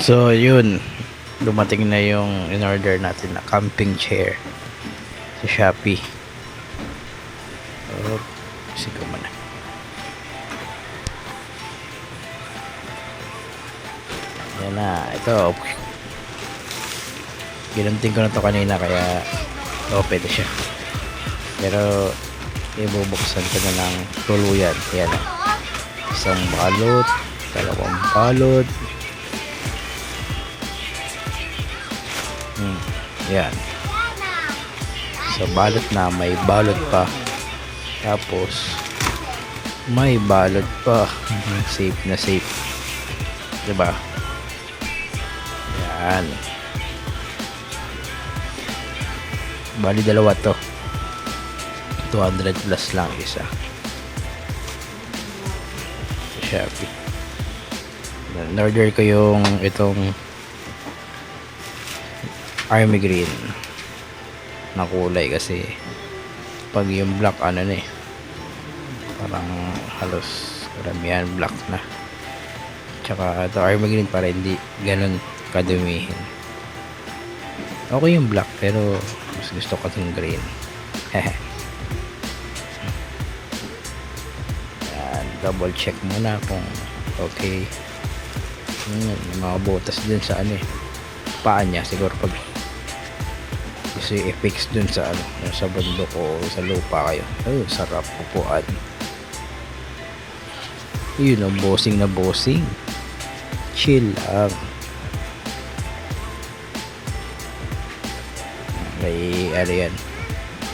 So yun, dumating na yung in-order natin na camping chair sa Shopee. Oh, sigaw mo na. Yan na, ito. Ginunting ko na to kanina kaya open siya. Pero ibubuksan ko na ng tuluyan. Yan. Isang balot, dalawang balot. Yan. So balot na, may balot pa. Tapos may balot pa. Safe na safe. Diba? Yan. Bali dalawa to. 200 plus lang isa. Sa Shopee. In-order ko yung itong army green na kulay kasi pag yung black ano na eh, parang halos karamihan black na. Tsaka ito army green para hindi ganun kadumihin. Okay yung black pero mas gusto ko itong green. Yan, double check muna kung okay. May mga butas dun sa ano eh, paa niya siguro pag kasi i-fix dun sa ano, sa bundok o sa lupa kayo. Oh, sarap upuan. Yun ang bossing na bossing. Chill lang. May ano yan,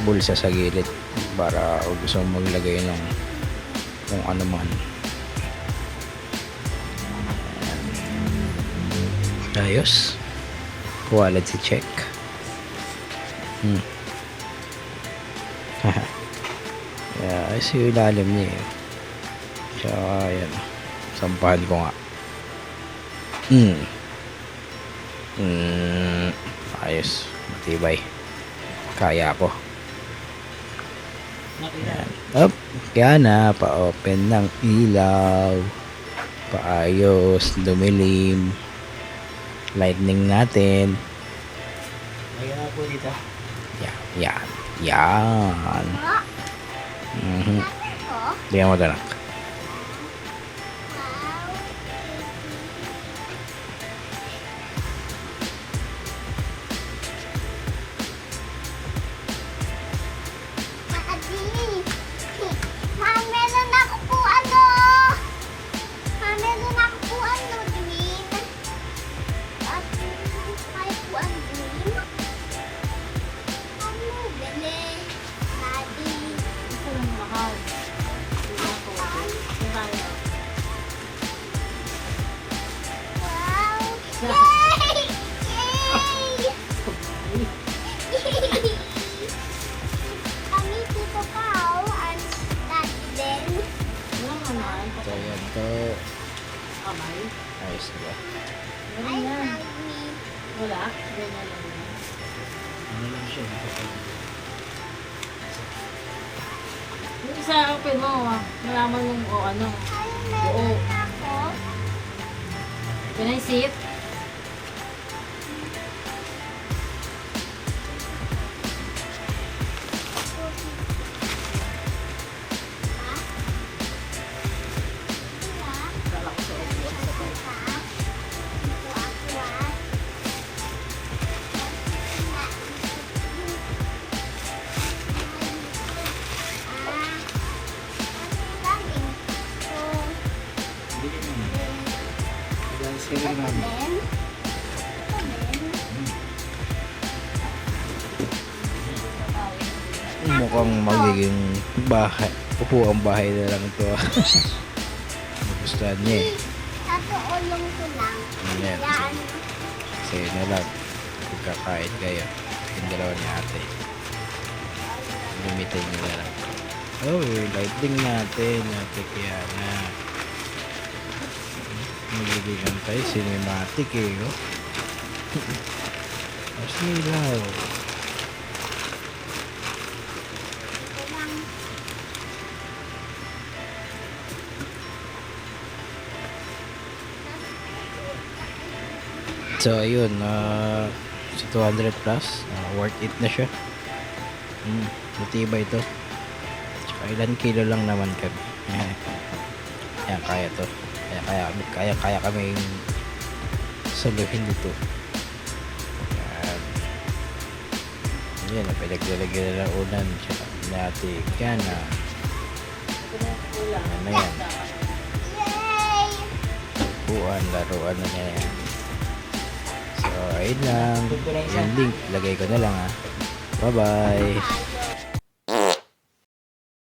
bulsa sa gilid para kung gusto mong maglagay ng kung ano man. Ayos. Quality check. Yeah, ayos yung ilalim niya eh. Tsaka yan, sampahan ko nga. Ayos, matibay. Kaya ko. Yan. Up, kaya na, pa-open ng ilaw. Paayos, dumilim. Lightning natin. Ayan po dito. Yan. Yan. Tingnan mo ito na. So yan to. Ayos na ba? Wala. Ganyan lang. Ano lang siya? Yung isa open mo, malaman mong o ano. Oo. Can I see it? Mukhang magiging bahay, upuang bahay na lang ito. Nagustuhan niya eh. Tatuulong ko lang. Ayan. Yan. Sa'yo na lang. Pagkakain kayo. Yung dalawa ni ate. Gamitin nyo na lang. Oh, lighting natin. Ate Kiana. Nagiging tayo. Cinematic eh. Oh. Mas nilaw. So ayun, sa 200 plus, worth it na siya. Matibay ito. Tsaka ilan kilo lang naman kami. Kaya kaya to. Kaya kaming saluhin dito. Yan, pinaglalagyan na ng unan. Tsaka natin gana. Ano yan? Yay! Buwan, laruan na niya yan. So, ayun lang. Yung link, lagay ko na lang ha. Bye-bye.